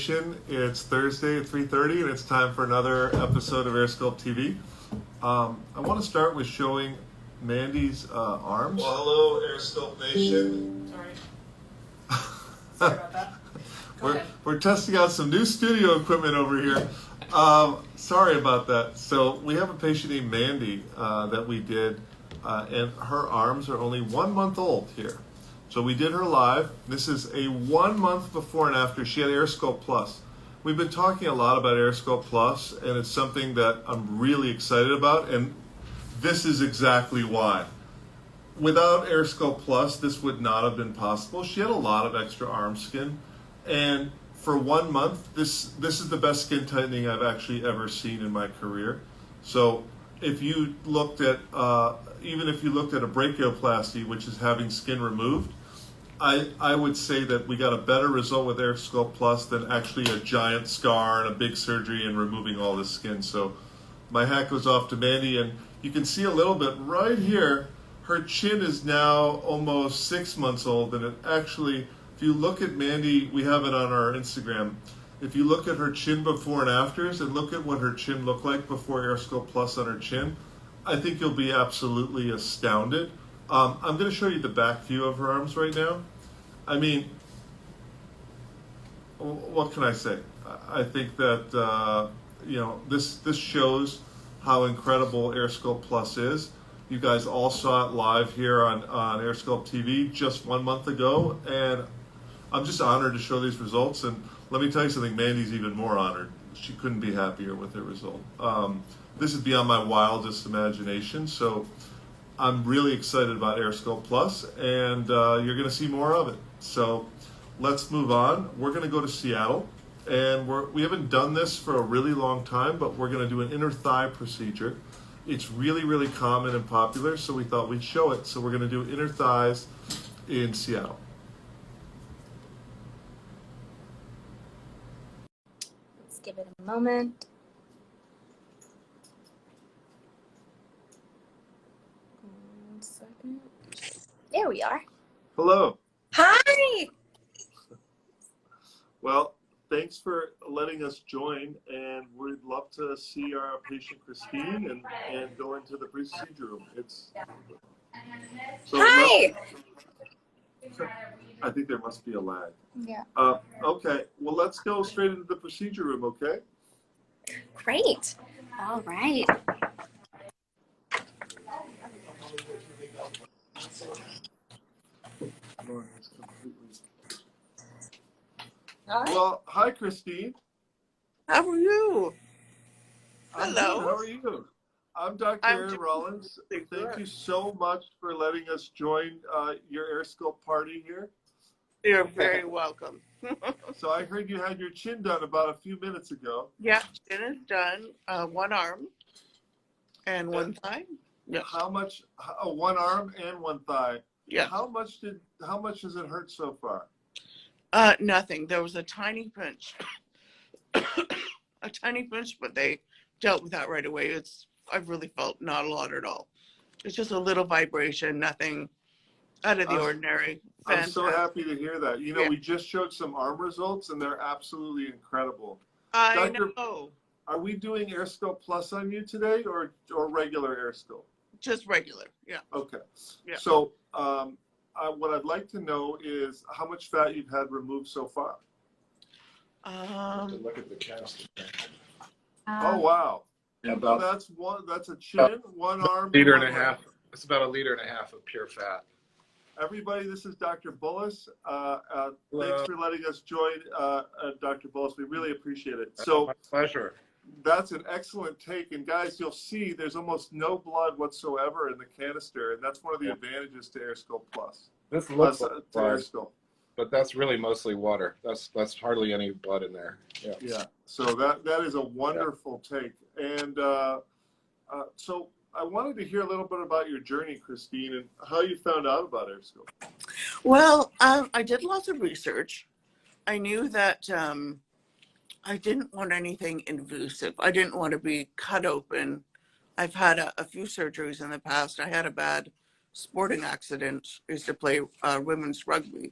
Nation. It's Thursday at 3:30, and it's time for another episode of AirSculpt TV. I want to start with showing Mandy's arms. Well, hello, AirSculpt Nation. Sorry about that. We're testing out some new studio equipment over here. Sorry about that. So we have a patient named Mandy that we did, and her arms are only 1 month old here. So we did her live. This is a 1 month before and after. She had AirSculpt Plus. We've been talking a lot about AirSculpt Plus, and it's something that I'm really excited about, and this is exactly why. Without AirSculpt Plus, this would not have been possible. She had a lot of extra arm skin, and for 1 month, this is the best skin tightening I've actually ever seen in my career. So if you looked at, even if you looked at a brachioplasty, which is having skin removed, I would say that we got a better result with AirSculpt Plus than actually a giant scar and a big surgery and removing all this skin. So my hat goes off to Mandy, and you can see a little bit right here. Her chin is now almost 6 months old, and it actually, if you look at Mandy, we have it on our Instagram. If you look at her chin before and afters and look at what her chin looked like before AirSculpt Plus on her chin, I think you'll be absolutely astounded. I'm going to show you the back view of her arms right now. I mean, what can I say? I think that, this shows how incredible AirSculpt Plus is. You guys all saw it live here on AirSculpt TV just 1 month ago, and I'm just honored to show these results. And let me tell you something, Mandy's even more honored. She couldn't be happier with the result. This is beyond my wildest imagination, so I'm really excited about AirSculpt Plus, and you're going to see more of it. So let's move on. We're going to go to Seattle, and we haven't done this for a really long time, but we're going to do an inner thigh procedure. It's really, really common and popular, so we thought we'd show it. So we're going to do inner thighs in Seattle. Let's give it a moment. One second. There we are. Hello. Hi! Well, thanks for letting us join, and we'd love to see our patient Christine and go into the procedure room. Hi! I think there must be a lag. Yeah. Okay, well, let's go straight into the procedure room, okay? Great. All right. Well, hi, Christine. How are you? I'm Hello. good. How are you? I'm Dr. Aaron Rollins. Thank you so much for letting us join your AirSculpt party here. You're very welcome. So I heard you had your chin done about a few minutes ago. Yeah, chin is done. One arm and one thigh. Yeah. How much? One arm and one thigh. Yeah. How much does it hurt so far? Nothing. There was a tiny pinch. A tiny pinch, but they dealt with that right away. I really felt not a lot at all. It's just a little vibration, nothing out of the ordinary. I'm so happy to hear that. You know, we just showed some arm results, and they're absolutely incredible. I know. Are we doing AirSculpt Plus on you today, or regular AirSculpt? Just regular, yeah. Okay. Yeah. So what I'd like to know is how much fat you've had removed so far. Look at the cast. Oh wow! Yeah, Well, that's a chin, one arm. Liter and a half. It's about 1.5 liters of pure fat. Everybody, this is Dr. Bullis. Thanks for letting us join, Dr. Bullis. We really appreciate it. So my pleasure. That's an excellent take. And guys, you'll see there's almost no blood whatsoever in the canister, and that's one of the advantages to AirSculpt Plus. This looks to like blood, AirSculpt. but that's really mostly water. That's hardly any blood in there. Yeah. Yeah. So that is a wonderful take. And so I wanted to hear a little bit about your journey, Christine, and how you found out about AirSculpt. Well, I did lots of research. I knew that I didn't want anything invasive. I didn't want to be cut open. I've had a few surgeries in the past. I had a bad sporting accident. I used to play women's rugby,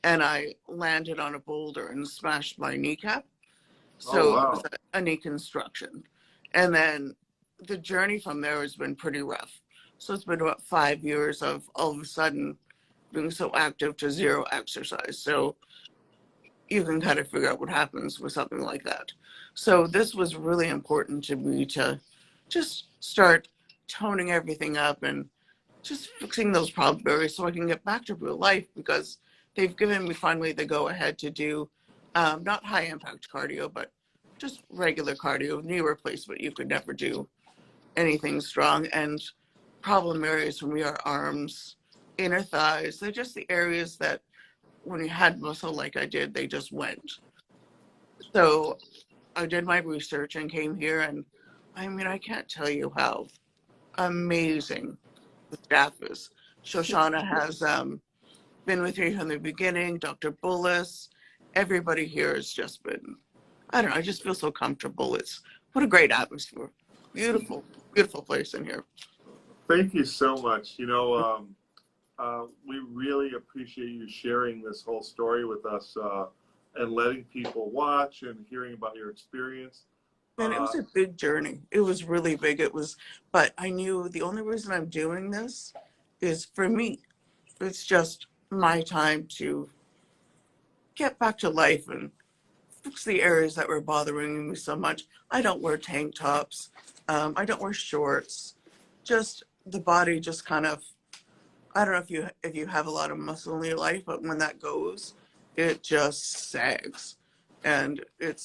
and I landed on a boulder and smashed my kneecap. Oh, So it was wow. a knee construction. And then the journey from there has been pretty rough. So it's been about 5 years of all of a sudden being so active to zero exercise. So you can kind of figure out what happens with something like that. So this was really important to me to just start toning everything up and just fixing those problem areas so I can get back to real life, because they've given me finally the go ahead to do not high impact cardio, but just regular cardio, knee replacement. You could never do anything strong. And problem areas for me are arms, inner thighs. They're just the areas that when you had muscle like I did, they just went. So I did my research and came here, and I mean, I can't tell you how amazing the staff is. Shoshana has been with me from the beginning, Dr. Bullis. Everybody here has just been, I don't know, I just feel so comfortable. It's what a great atmosphere. Beautiful, beautiful place in here. Thank you so much. We really appreciate you sharing this whole story with us and letting people watch and hearing about your experience. And it was a big journey. It was really big. But I knew the only reason I'm doing this is for me. It's just my time to get back to life and fix the areas that were bothering me so much. I don't wear tank tops. I don't wear shorts. Just the body just kind of, I don't know if you have a lot of muscle in your life, but when that goes, it just sags. And it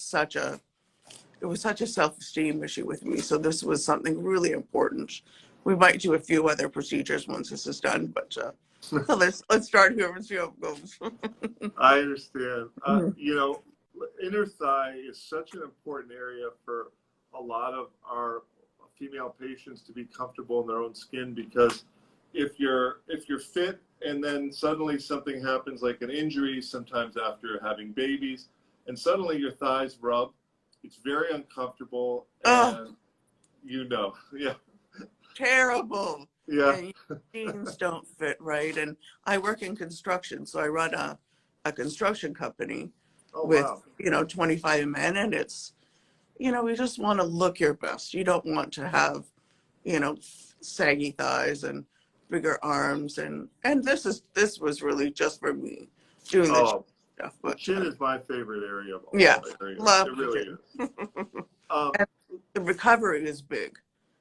was such a self-esteem issue with me. So this was something really important. We might do a few other procedures once this is done, but so let's start here and see how it goes. I understand. Inner thigh is such an important area for a lot of our female patients to be comfortable in their own skin, because if you're fit and then suddenly something happens like an injury, sometimes after having babies, and suddenly your thighs rub, it's very uncomfortable, and yeah. Terrible. Yeah. And jeans don't fit right. And I work in construction, so I run a construction company with, Wow. 25 men, and it's, you just want to look your best. You don't want to have, saggy thighs and bigger arms. And this was really just for me doing this stuff. The But chin is my favorite area of all yeah, areas. love It really is. and the recovery is big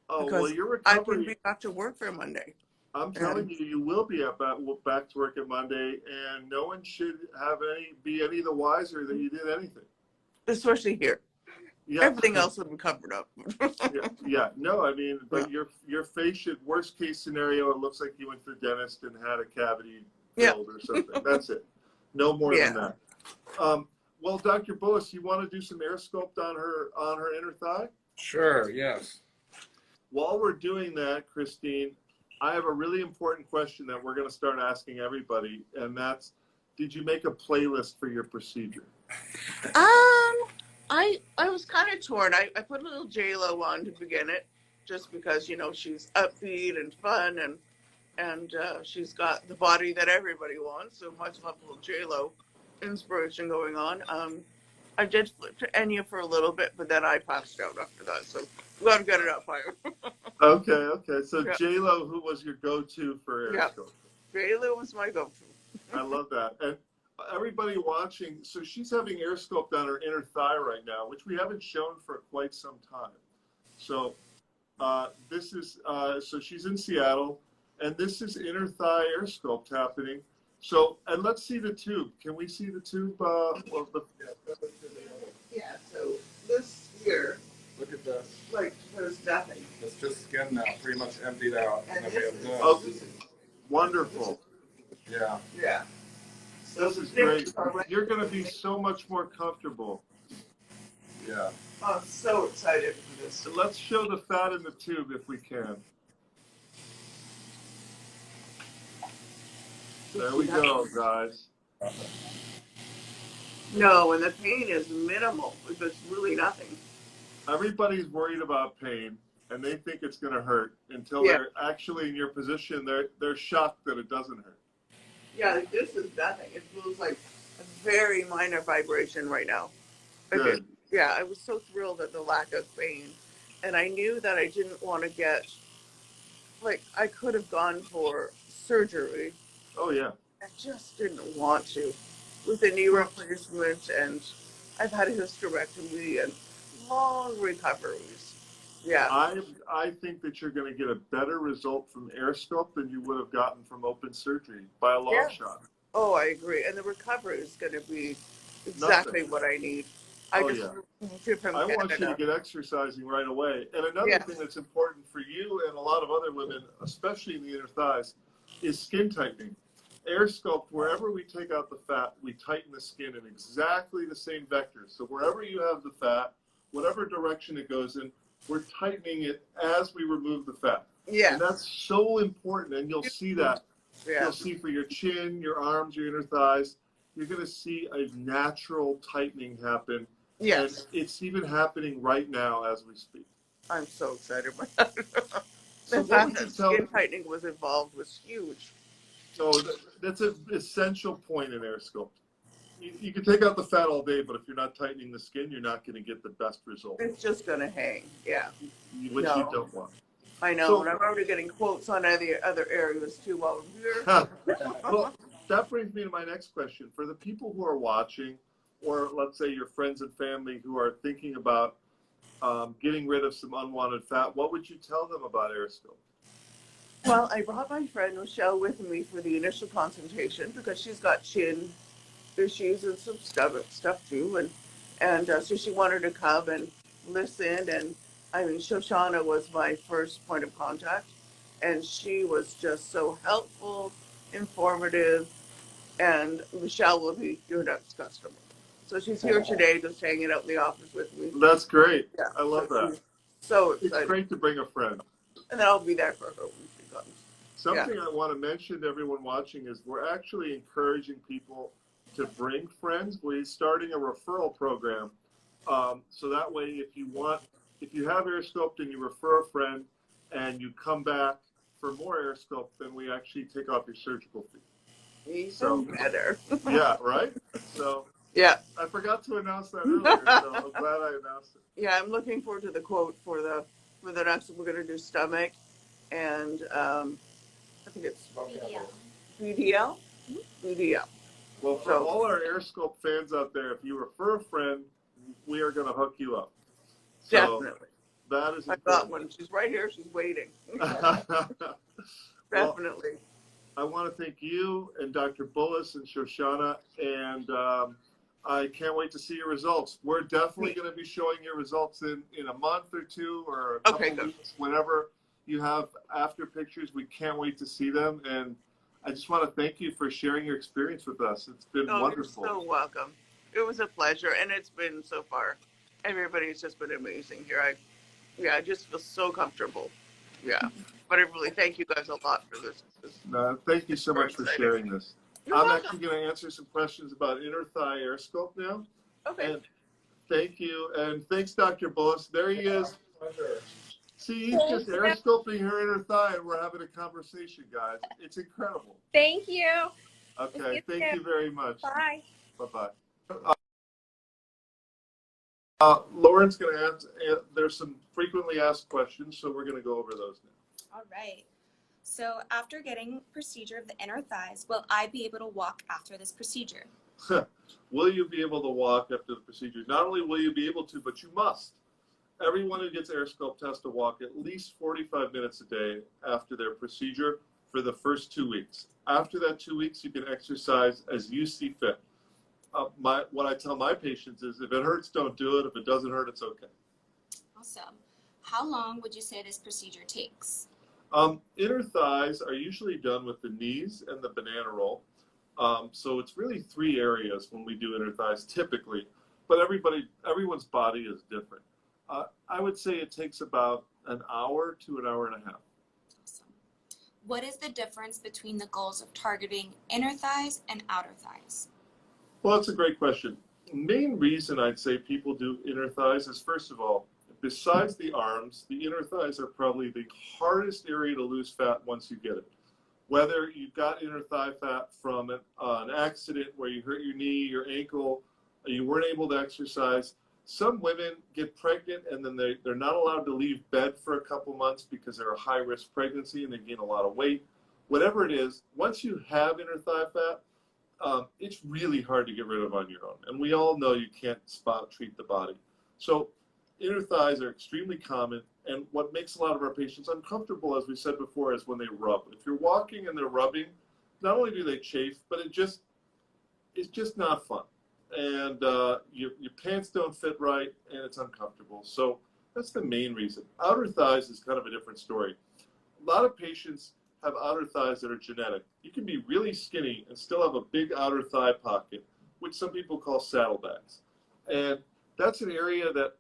because Your I can recovery, be back to work for Monday. I'm telling you, you will be back to work at Monday, and no one should be any the wiser that you did anything. Especially here. Yeah. Everything else would be covered up. Yeah. No, I mean, but your face should, worst case scenario, it looks like you went to the dentist and had a cavity filled or something. That's it. No more than that. Well, Dr. Bullis, you want to do some AirSculpt on her inner thigh? Sure, yes. While we're doing that, Christine, I have a really important question that we're going to start asking everybody, and that's, did you make a playlist for your procedure? I was kind of torn. I put a little J-Lo on to begin it, just because she's upbeat and fun, and she's got the body that everybody wants. So might as well have a little J-Lo inspiration going on. I did flip to Enya for a little bit, but then I passed out after that. So we got to get it up higher. Okay. So J-Lo, who was your go-to for AirSculpt? J-Lo was my go-to. I love that. And everybody watching, so she's having AirSculpt on her inner thigh right now, which we haven't shown for quite some time. So this is, so she's in Seattle, and this is inner thigh AirSculpt happening. So, and let's see the tube. Can we see the tube? Yeah, so this here, Look at this. like, there's nothing. It's just skin now, pretty much emptied out. And then we have this. Oh, wonderful. Yeah. Yeah. This is great. You're going to be so much more comfortable. Yeah. I'm so excited for this. So let's show the fat in the tube if we can. There we go, guys. No, and the pain is minimal. There's really nothing. Everybody's worried about pain, and they think it's going to hurt until they're actually in your position. They're shocked that it doesn't hurt. Yeah, this is nothing. It feels like a very minor vibration right now. Good. Yeah, I was so thrilled at the lack of pain. And I knew that I didn't want to get, like, I could have gone for surgery. Oh yeah. I just didn't want to with the knee Well, replacement, and I've had a hysterectomy and long recoveries. Yeah, I think that you're going to get a better result from AirSculpt than you would have gotten from open surgery by a long yeah. shot. Oh, I agree. And the recovery is going to be Nothing. exactly what I need. I Oh just yeah. moved here from I want you to Canada. get exercising right away. And another Yeah, thing that's important for you and a lot of other women, especially in the inner thighs, is skin tightening. AirSculpt, wherever we take out the fat, we tighten the skin in exactly the same vectors. So wherever you have the fat, whatever direction it goes in, we're tightening it as we remove the fat. yeah, And that's so important. And you'll see that. yeah, You'll see for your chin, your arms, your inner thighs, you're going to see a natural tightening happen. And yes. it's even happening right now as we speak. I'm so excited about that. So The what fact would you that tell? skin tightening was involved was huge. No, that's an essential point in AirSculpt. You can take out the fat all day, but if you're not tightening the skin, you're not going to get the best result, It's just going to hang. Yeah, which you no, don't want. I know. And So, I'm already getting quotes on other areas too while I'm here. well, that brings me to my next question. For the people who are watching, or let's say your friends and family who are thinking about getting rid of some unwanted fat, what would you tell them about AirSculpt? Well, I brought my friend Michelle with me for the initial consultation because she's got chin issues and some stuff too, and so she wanted to come and listen. And I mean, Shoshana was my first point of contact, and she was just so helpful, informative, and Michelle will be your next customer. So she's here today, just hanging out in the office with me. That's great. Yeah, I love so that. she's so It's excited, great to bring a friend. and then I'll be there for her when she comes. Yeah. Something I want to mention to everyone watching is we're actually encouraging people to bring friends. We're starting a referral program. So that way, if you have AirSculpt and you refer a friend and you come back for more AirSculpt, then we actually take off your surgical fee. Even So, better. yeah, right? So Yeah. I forgot to announce that earlier, so I'm glad I announced it. Yeah, I'm looking forward to the quote for the next. We're gonna do stomach, and I think it's BDL. BDL. BDL. Well, for So all our AirSculpt fans out there, if you refer a friend, we are going to hook you up. So definitely, that is I important. got one. She's right here. She's waiting. Well, Definitely. I want to thank you and Dr. Bullis and Shoshana, and I can't wait to see your results. We're definitely going to be showing your results in a month or two or a couple Okay, good. weeks, whenever you have after pictures. We can't wait to see them, and I just want to thank you for sharing your experience with us. It's been Oh, wonderful. you're so welcome. It was a pleasure, and it's been so far. Everybody's just been amazing here. I just feel so comfortable. Yeah, but I really thank you guys a lot for this. Thank you so Very much for exciting. sharing this. You're I'm welcome. actually going to answer some questions about inner thigh AirSculpt now. Okay. And thank you. And thanks, Dr. Bullis. There he is. See, he's just air sculpting her inner thigh, and we're having a conversation, guys. It's incredible. Thank you. Okay, thank you very much. Bye. Bye-bye. Lauren's going to ask, there's some frequently asked questions, so we're going to go over those now. All right. So after getting procedure of the inner thighs, will I be able to walk after this procedure? Will you be able to walk after the procedure? Not only will you be able to, but you must. Everyone who gets AirSculpt has to walk at least 45 minutes a day after their procedure for the first 2 weeks. After that 2 weeks, you can exercise as you see fit. What I tell my patients is if it hurts, don't do it. If it doesn't hurt, it's okay. Awesome. How long would you say this procedure takes? Inner thighs are usually done with the knees and the banana roll. So it's really 3 areas when we do inner thighs typically, but everyone's body is different. I would say it takes about an hour to an hour and a half. Awesome. What is the difference between the goals of targeting inner thighs and outer thighs? Well, that's a great question. The main reason I'd say people do inner thighs is, first of all, besides the arms, the inner thighs are probably the hardest area to lose fat once you get it. Whether you've got inner thigh fat from an accident where you hurt your knee, your ankle, you weren't able to exercise, Some women get pregnant and then they're not allowed to leave bed for a couple months because they're a high-risk pregnancy and they gain a lot of weight. Whatever it is, once you have inner thigh fat, it's really hard to get rid of on your own. And we all know you can't spot treat the body. So inner thighs are extremely common. And what makes a lot of our patients uncomfortable, as we said before, is when they rub. If you're walking and they're rubbing, not only do they chafe, but it's just not fun. And your pants don't fit right, and it's uncomfortable. So that's the main reason. Outer thighs is kind of a different story. A lot of patients have outer thighs that are genetic. You can be really skinny and still have a big outer thigh pocket, which some people call saddlebags. And that's an area that,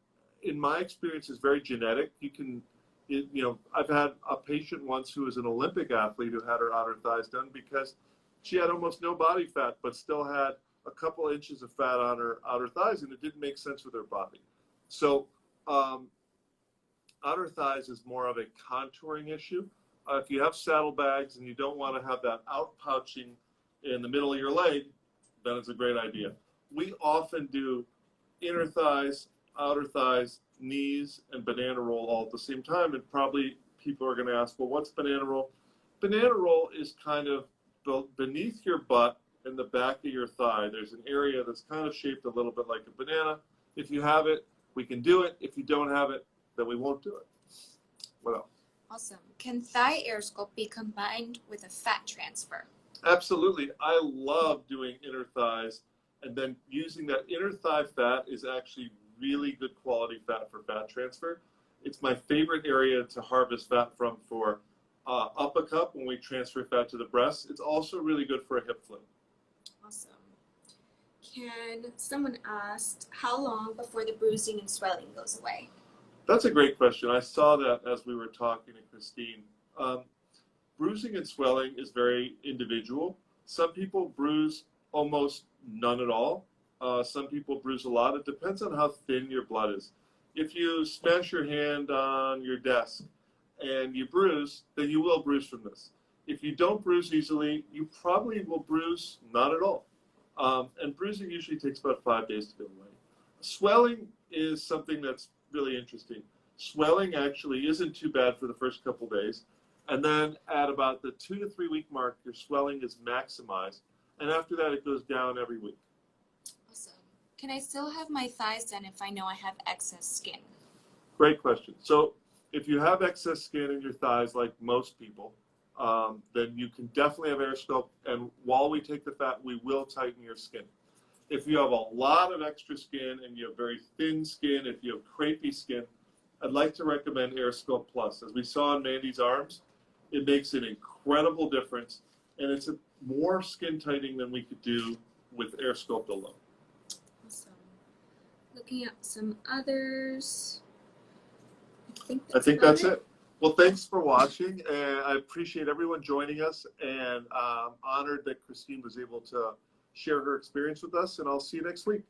in my experience, is very genetic. I've had a patient once who was an Olympic athlete who had her outer thighs done because she had almost no body fat, but still had a couple inches of fat on her outer thighs, and it didn't make sense with her body. So outer thighs is more of a contouring issue. If you have saddlebags and you don't want to have that outpouching in the middle of your leg, then it's a great idea. We often do inner thighs, outer thighs, knees, and banana roll all at the same time, and probably people are going to ask, well, what's banana roll? Banana roll is kind of beneath your butt in the back of your thigh. There's an area that's kind of shaped a little bit like a banana. If you have it, we can do it. If you don't have it, then we won't do it. What else? Awesome. Can thigh AirSculpt be combined with a fat transfer? Absolutely. I love doing inner thighs, and then using that inner thigh fat is actually really good quality fat for fat transfer. It's my favorite area to harvest fat from for up a cup when we transfer fat to the breast. It's also really good for a hip flip. Awesome. Someone asked, how long before the bruising and swelling goes away? That's a great question. I saw that as we were talking to Christine. Bruising and swelling is very individual. Some people bruise almost none at all. Some people bruise a lot. It depends on how thin your blood is. If you smash your hand on your desk and you bruise, then you will bruise from this. If you don't bruise easily, you probably will bruise not at all. And bruising usually takes about 5 days to go away. Swelling is something that's really interesting. Swelling actually isn't too bad for the first couple days. And then at about the 2 to 3 week mark, your swelling is maximized. And after that, it goes down every week. Awesome. Can I still have my thighs done if I know I have excess skin? Great question. So if you have excess skin in your thighs, like most people, then you can definitely have AirSculpt. And while we take the fat, we will tighten your skin. If you have a lot of extra skin and you have very thin skin, if you have crepey skin, I'd like to recommend AirSculpt Plus. As we saw on Mandy's arms, it makes an incredible difference, and it's more skin tightening than we could do with AirSculpt alone. Awesome. Looking at some others. I think that's it. Well, thanks for watching, and I appreciate everyone joining us, and I'm honored that Christine was able to share her experience with us, and I'll see you next week.